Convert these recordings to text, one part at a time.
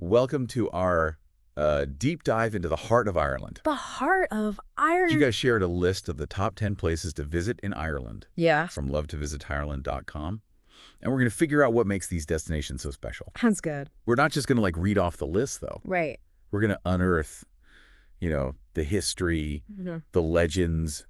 welcome to our deep dive into the heart of Ireland. The heart of Ireland. You guys shared a list of the top 10 places to visit in Ireland Yeah. from lovetovisitirland.com. And we're going to figure out what makes these destinations so special. Sounds good. We're not just going to read off the list, though. Right. We're going to unearth, the history, the legends,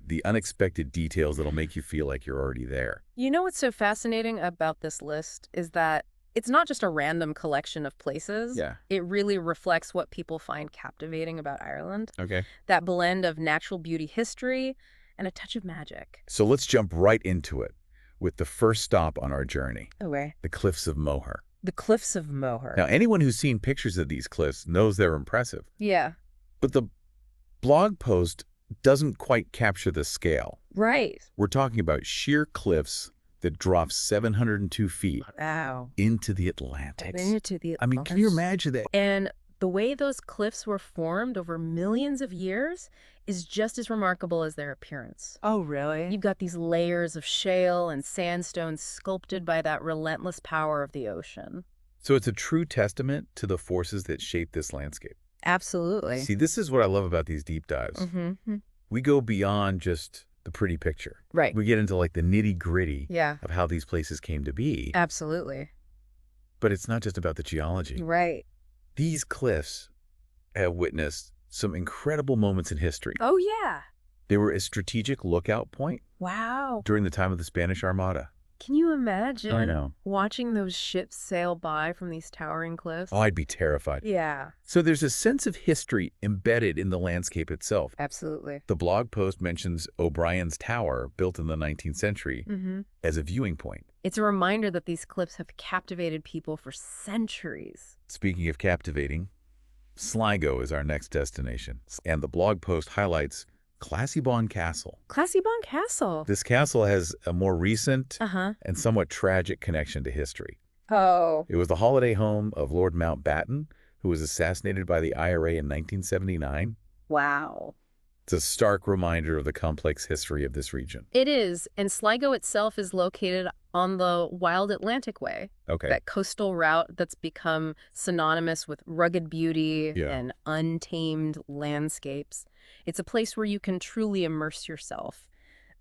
the unexpected details that'll make you feel like you're already there. You know what's so fascinating about this list is that it's not just a random collection of places. Yeah. It really reflects what people find captivating about Ireland. Okay. That blend of natural beauty history and a touch of magic. So let's jump right into it with the first stop on our journey, Okay. the Cliffs of Moher. The Cliffs of Moher. Now, anyone who's seen pictures of these cliffs knows they're impressive. Yeah. But the blog post doesn't quite capture the scale. Right. We're talking about sheer cliffs that drop 702 feet Wow. into the Atlantic. Into the I mean, can you imagine that? And the way those cliffs were formed over millions of years is just as remarkable as their appearance. Oh, really? You've got these layers of shale and sandstone sculpted by that relentless power of the ocean. So it's a true testament to the forces that shape this landscape. Absolutely. See, this is what I love about these deep dives. Mm-hmm. We go beyond just the pretty picture. Right. We get into the nitty-gritty Yeah. of how these places came to be. Absolutely. But it's not just about the geology. Right. These cliffs have witnessed some incredible moments in history. Oh, yeah. They were a strategic lookout point Wow. during the time of the Spanish Armada. Can you imagine I know. watching those ships sail by from these towering cliffs? Oh, I'd be terrified. Yeah. So there's a sense of history embedded in the landscape itself. Absolutely. The blog post mentions O'Brien's Tower, built in the 19th century, Mm-hmm. as a viewing point. It's a reminder that these cliffs have captivated people for centuries. Speaking of captivating, Sligo is our next destination. And the blog post highlights Classybon Castle. Classybon Castle. This castle has a more recent Uh-huh. and somewhat tragic connection to history. Oh. It was the holiday home of Lord Mountbatten, who was assassinated by the IRA in 1979. Wow. It's a stark reminder of the complex history of this region. It is, and Sligo itself is located on the Wild Atlantic Way, Okay. that coastal route that's become synonymous with rugged beauty Yeah. and untamed landscapes. It's a place where you can truly immerse yourself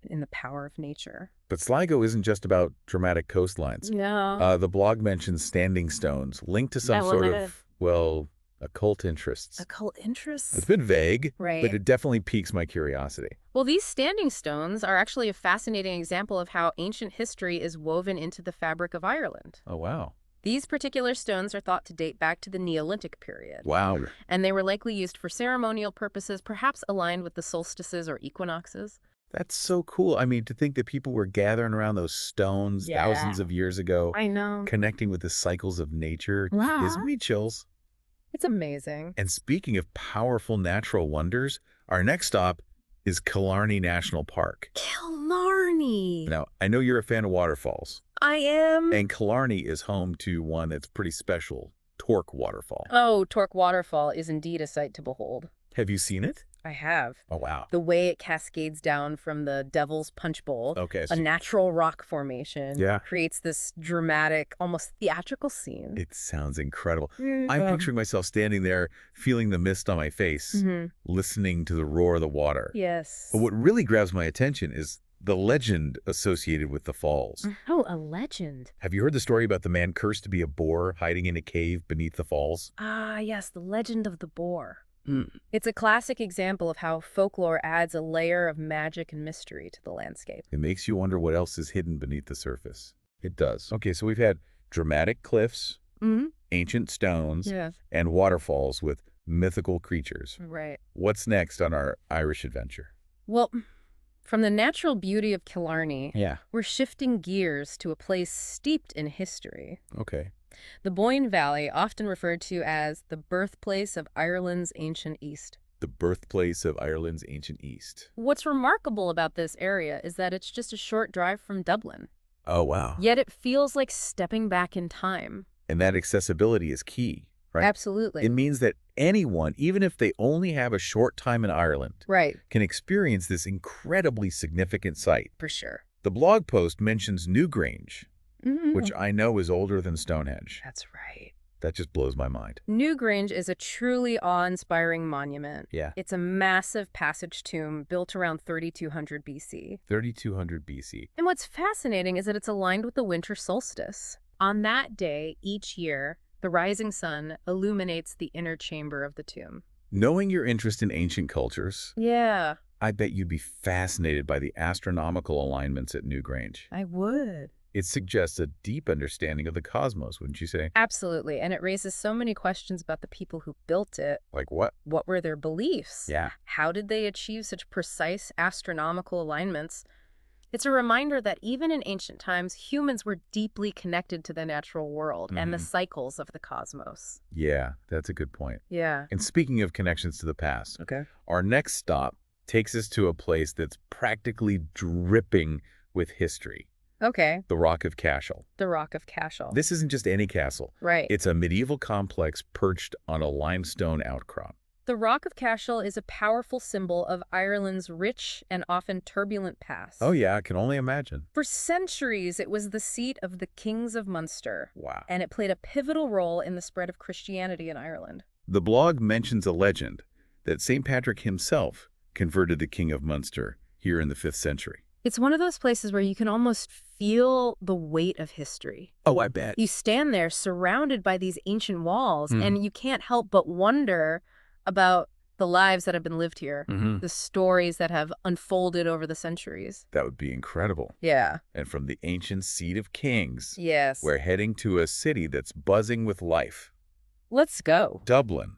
in the power of nature. But Sligo isn't just about dramatic coastlines. No. The blog mentions standing stones linked to some That sort one of, occult interests. Occult interests? It's a bit vague, Right. but it definitely piques my curiosity. Well, these standing stones are actually a fascinating example of how ancient history is woven into the fabric of Ireland. Oh, wow. These particular stones are thought to date back to the Neolithic period, Wow. and they were likely used for ceremonial purposes, perhaps aligned with the solstices or equinoxes. That's so cool. I mean, to think that people were gathering around those stones Yeah. thousands of years ago, I know. connecting with the cycles of nature, Wow. gives me chills. It's amazing. And speaking of powerful natural wonders, our next stop is Killarney National Park. Killarney. Now, I know you're a fan of waterfalls, I am. and Killarney is home to one that's pretty special, Torque Waterfall. Oh, Torque Waterfall is indeed a sight to behold. Have you seen it? I have. Oh, wow. The way it cascades down from the Devil's Punch Bowl, Okay. a natural rock formation, Yeah. creates this dramatic, almost theatrical scene. It sounds incredible. Mm, I'm picturing myself standing there, feeling the mist on my face, mhm. listening to the roar of the water. Yes. But what really grabs my attention is the legend associated with the falls. Oh, a legend. Have you heard the story about the man cursed to be a boar hiding in a cave beneath the falls? Ah, yes, the legend of the boar. Mm. It's a classic example of how folklore adds a layer of magic and mystery to the landscape. It makes you wonder what else is hidden beneath the surface. It does. Okay, so we've had dramatic cliffs, Mm-hmm. ancient stones, Yes. and waterfalls with mythical creatures. Right. What's next on our Irish adventure? Well, from the natural beauty of Killarney, Yeah. we're shifting gears to a place steeped in history. Okay. The Boyne Valley, often referred to as the birthplace of Ireland's ancient East. The birthplace of Ireland's ancient East. What's remarkable about this area is that it's just a short drive from Dublin, Oh, wow. yet it feels like stepping back in time. And that accessibility is key, right? Absolutely. It means that anyone, even if they only have a short time in Ireland, Right, can experience this incredibly significant site. for sure. The blog post mentions Newgrange, Mhm. which I know is older than Stonehenge. That's right. That just blows my mind. Newgrange is a truly awe-inspiring monument. Yeah. It's a massive passage tomb built around 3200 BC. 3200 BC. And what's fascinating is that it's aligned with the winter solstice. On that day, each year, the rising sun illuminates the inner chamber of the tomb. Knowing your interest in ancient cultures, Yeah, I bet you'd be fascinated by the astronomical alignments at Newgrange. I would. It suggests a deep understanding of the cosmos, wouldn't you say? Absolutely, and it raises so many questions about the people who built it. Like what? What were their beliefs? Yeah. How did they achieve such precise astronomical alignments? It's a reminder that even in ancient times, humans were deeply connected to the natural world and the cycles of the cosmos. Yeah, that's a good point. Yeah. And speaking of connections to the past, Okay. our next stop takes us to a place that's practically dripping with history. Okay. The Rock of Cashel. The Rock of Cashel. This isn't just any castle. Right. It's a medieval complex perched on a limestone outcrop. The Rock of Cashel is a powerful symbol of Ireland's rich and often turbulent past. Oh yeah, I can only imagine. For centuries, it was the seat of the kings of Munster, Wow. and it played a pivotal role in the spread of Christianity in Ireland. The blog mentions a legend that St. Patrick himself converted the King of Munster here in the 5th century. It's one of those places where you can almost feel the weight of history. Oh, I bet. You stand there surrounded by these ancient walls, and you can't help but wonder about the lives that have been lived here, the stories that have unfolded over the centuries. That would be incredible. Yeah. And from the ancient seat of kings, Yes. we're heading to a city that's buzzing with life. Let's go. Dublin.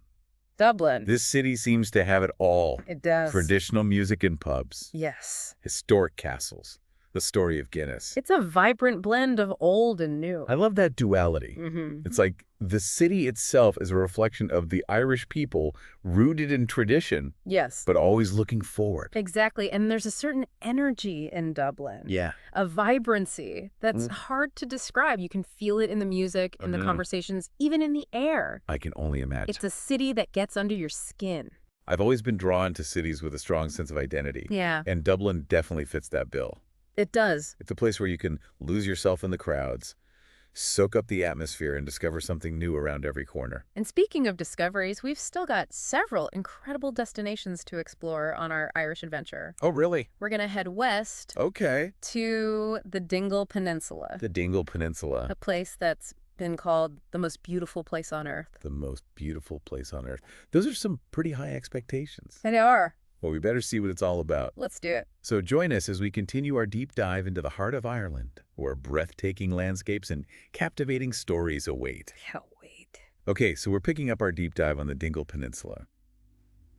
Dublin. This city seems to have it all. It does. Traditional music and pubs. Yes. Historic castles. The story of Guinness. It's a vibrant blend of old and new. I love that duality. Mm-hmm. It's like the city itself is a reflection of the Irish people rooted in tradition, Yes. but always looking forward. Exactly. And there's a certain energy in Dublin. Yeah. A vibrancy that's hard to describe. You can feel it in the music, in the conversations, even in the air. I can only imagine. It's a city that gets under your skin. I've always been drawn to cities with a strong sense of identity. Yeah, And Dublin definitely fits that bill. it does. It's a place where you can lose yourself in the crowds, soak up the atmosphere, and discover something new around every corner. And speaking of discoveries, we've still got several incredible destinations to explore on our Irish adventure. Oh, really? We're going to head west Okay. to the Dingle Peninsula, The Dingle Peninsula. a place that's been called the most beautiful place on earth. The most beautiful place on earth. Those are some pretty high expectations. And they are. Well, we better see what it's all about. Let's do it. So join us as we continue our deep dive into the heart of Ireland, where breathtaking landscapes and captivating stories await. Can't wait. Okay, so we're picking up our deep dive on the Dingle Peninsula,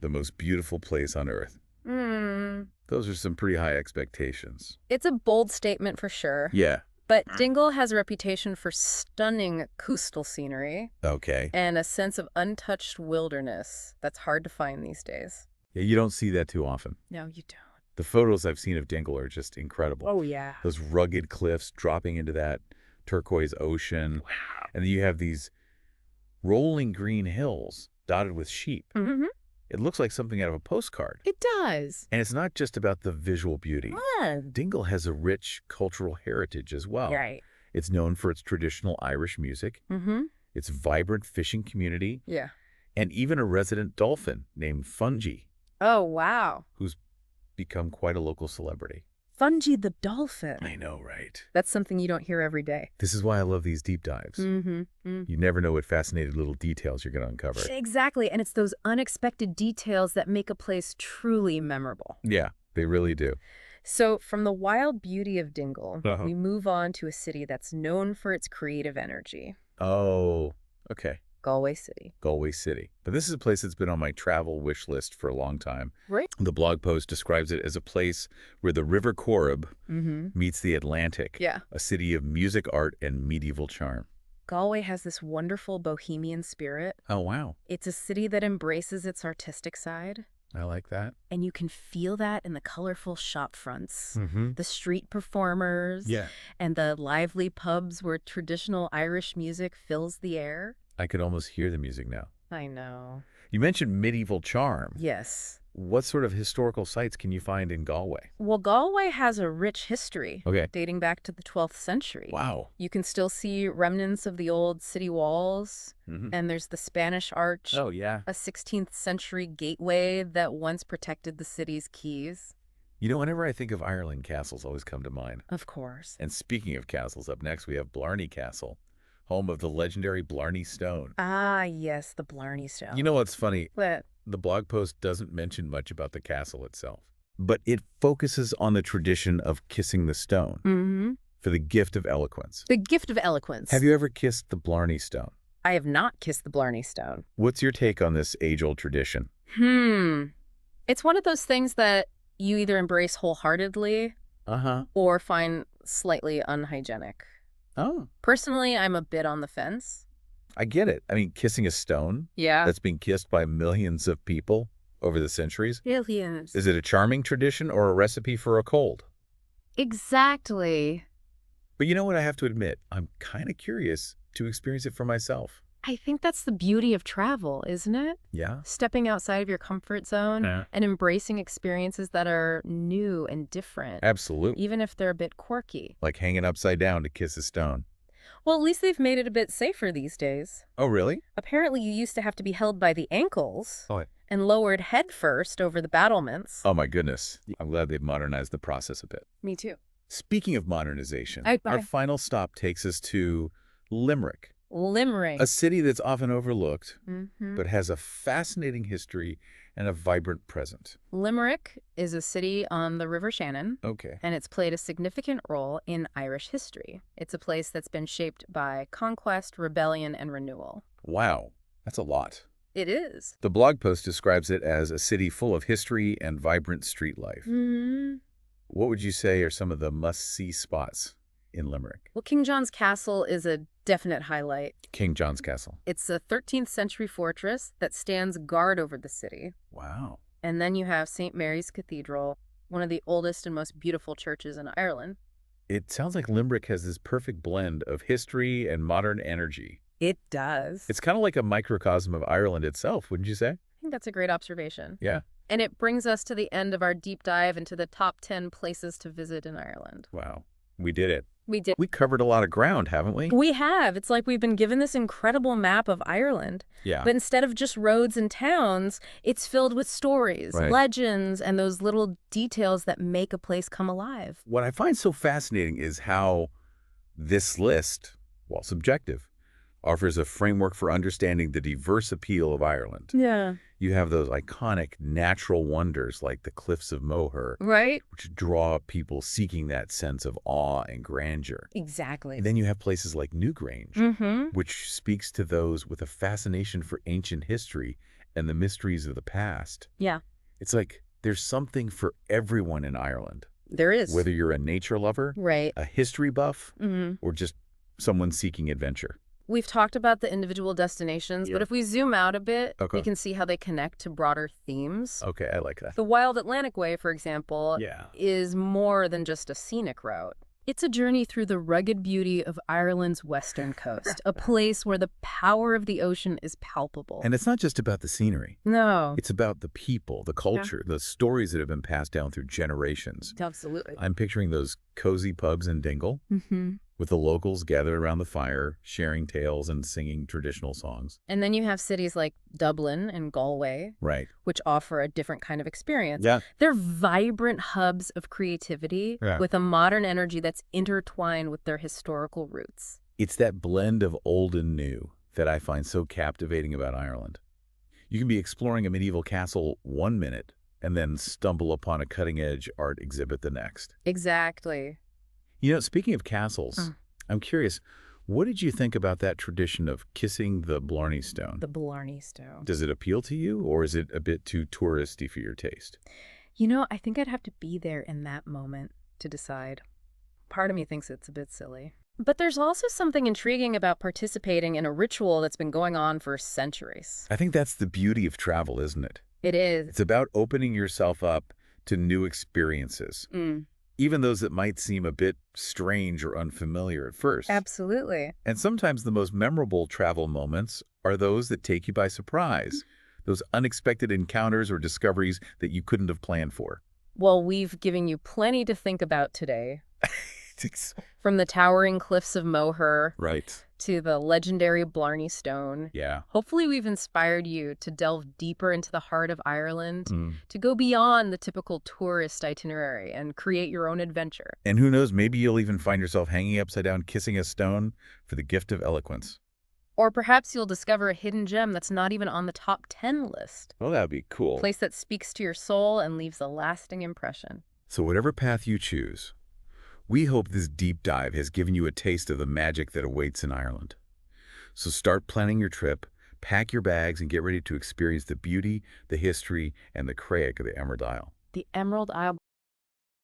the most beautiful place on earth. Those are some pretty high expectations. It's a bold statement for sure. Yeah. But Dingle has a reputation for stunning coastal scenery Okay. and a sense of untouched wilderness that's hard to find these days. Yeah, you don't see that too often. No, you don't. The photos I've seen of Dingle are just incredible. Oh, yeah. Those rugged cliffs dropping into that turquoise ocean. Wow. And then you have these rolling green hills dotted with sheep. Mm-hmm. It looks like something out of a postcard. It does. And it's not just about the visual beauty. Dingle has a rich cultural heritage as well. Right. It's known for its traditional Irish music, Mm-hmm. its vibrant fishing community, Yeah. and even a resident dolphin named Fungi, Oh, wow. who's become quite a local celebrity. Fungi the dolphin. I know, right? That's something you don't hear every day. This is why I love these deep dives. Mm-hmm. You never know what fascinating little details you're going to uncover. Exactly. And it's those unexpected details that make a place truly memorable. Yeah, they really do. So from the wild beauty of Dingle, Uh-huh. we move on to a city that's known for its creative energy, Oh, okay. Galway City. Galway City. But this is a place that's been on my travel wish list for a long time. Right. The blog post describes it as a place where the River Corrib Mm-hmm. meets the Atlantic, Yeah. a city of music, art, and medieval charm. Galway has this wonderful bohemian spirit. Oh, wow. It's a city that embraces its artistic side, I like that. and you can feel that in the colorful shop fronts, Mm-hmm. the street performers, Yeah. and the lively pubs where traditional Irish music fills the air. I could almost hear the music now. I know. You mentioned medieval charm. Yes. What sort of historical sites can you find in Galway? Well, Galway has a rich history Okay. dating back to the 12th century. Wow. You can still see remnants of the old city walls, and there's the Spanish Arch, Oh, yeah. a 16th century gateway that once protected the city's quays. You know, whenever I think of Ireland, castles always come to mind. Of course. And speaking of castles, up next we have Blarney Castle, home of the legendary Blarney Stone. Ah, yes, the Blarney Stone. You know what's funny? What? The blog post doesn't mention much about the castle itself, but it focuses on the tradition of kissing the stone for the gift of eloquence. The gift of eloquence. Have you ever kissed the Blarney Stone? I have not kissed the Blarney Stone. What's your take on this age-old tradition? It's one of those things that you either embrace wholeheartedly or find slightly unhygienic. Oh. Personally, I'm a bit on the fence. I get it. I mean, kissing a stone Yeah. that's been kissed by millions of people over the centuries. Millions. Is it a charming tradition or a recipe for a cold? Exactly. But you know what? I have to admit, I'm kind of curious to experience it for myself. I think that's the beauty of travel, isn't it? Yeah? Stepping outside of your comfort zone and embracing experiences that are new and different, Absolutely. even if they're a bit quirky. Like hanging upside down to kiss a stone. Well, at least they've made it a bit safer these days. Oh, really? Apparently, you used to have to be held by the ankles Oh, and lowered head first over the battlements. oh my goodness. I'm glad they've modernized the process a bit. Me too. Speaking of modernization, Bye. our final stop takes us to Limerick, Limerick. a city that's often overlooked, Mhm. but has a fascinating history and a vibrant present. Limerick is a city on the River Shannon, Okay. and it's played a significant role in Irish history. It's a place that's been shaped by conquest, rebellion, and renewal. Wow, that's a lot. It is. The blog post describes it as a city full of history and vibrant street life. What would you say are some of the must-see spots in Limerick? Well, King John's Castle is a definite highlight. King John's Castle. It's a 13th century fortress that stands guard over the city. Wow. And then you have St. Mary's Cathedral, one of the oldest and most beautiful churches in Ireland. It sounds like Limerick has this perfect blend of history and modern energy. It does. It's kind of like a microcosm of Ireland itself, wouldn't you say? I think that's a great observation. Yeah. And it brings us to the end of our deep dive into the top 10 places to visit in Ireland. Wow. We did it. We did. We covered a lot of ground, haven't we? We have. It's like we've been given this incredible map of Ireland. Yeah. But instead of just roads and towns, it's filled with stories, Right. legends, and those little details that make a place come alive. What I find so fascinating is how this list, while subjective, offers a framework for understanding the diverse appeal of Ireland. Yeah. You have those iconic natural wonders like the Cliffs of Moher, Right? which draw people seeking that sense of awe and grandeur. Exactly. And then you have places like Newgrange, which speaks to those with a fascination for ancient history and the mysteries of the past. Yeah. It's like there's something for everyone in Ireland, There is. whether you're a nature lover, Right. a history buff, or just someone seeking adventure. We've talked about the individual destinations, Yeah. but if we zoom out a bit, Okay. we can see how they connect to broader themes. Okay, I like that. The Wild Atlantic Way, for example, Yeah. is more than just a scenic route. It's a journey through the rugged beauty of Ireland's western coast, a place where the power of the ocean is palpable. And it's not just about the scenery. No. It's about the people, the culture, the stories that have been passed down through generations. Absolutely. I'm picturing those cozy pubs in Dingle with the locals gathered around the fire, sharing tales and singing traditional songs. And then you have cities like Dublin and Galway, Right. which offer a different kind of experience. Yeah. They're vibrant hubs of creativity Yeah. with a modern energy that's intertwined with their historical roots. It's that blend of old and new that I find so captivating about Ireland. You can be exploring a medieval castle one minute and then stumble upon a cutting-edge art exhibit the next. Exactly. You know, speaking of castles, I'm curious, what did you think about that tradition of kissing the Blarney Stone? The Blarney Stone. Does it appeal to you, or is it a bit too touristy for your taste? You know, I think I'd have to be there in that moment to decide. Part of me thinks it's a bit silly. But there's also something intriguing about participating in a ritual that's been going on for centuries. I think that's the beauty of travel, isn't it? It is. It's about opening yourself up to new experiences, even those that might seem a bit strange or unfamiliar at first. Absolutely. And sometimes the most memorable travel moments are those that take you by surprise, those unexpected encounters or discoveries that you couldn't have planned for. Well, we've given you plenty to think about today. From the towering cliffs of Moher Right. to the legendary Blarney Stone. Yeah. Hopefully we've inspired you to delve deeper into the heart of Ireland, Mm. to go beyond the typical tourist itinerary and create your own adventure. And who knows, maybe you'll even find yourself hanging upside down kissing a stone for the gift of eloquence. Or perhaps you'll discover a hidden gem that's not even on the top 10 list. Well, that'd be A cool. place that speaks to your soul and leaves a lasting impression. So whatever path you choose, we hope this deep dive has given you a taste of the magic that awaits in Ireland. So start planning your trip, pack your bags, and get ready to experience the beauty, the history, and the craic of the Emerald Isle. The Emerald Isle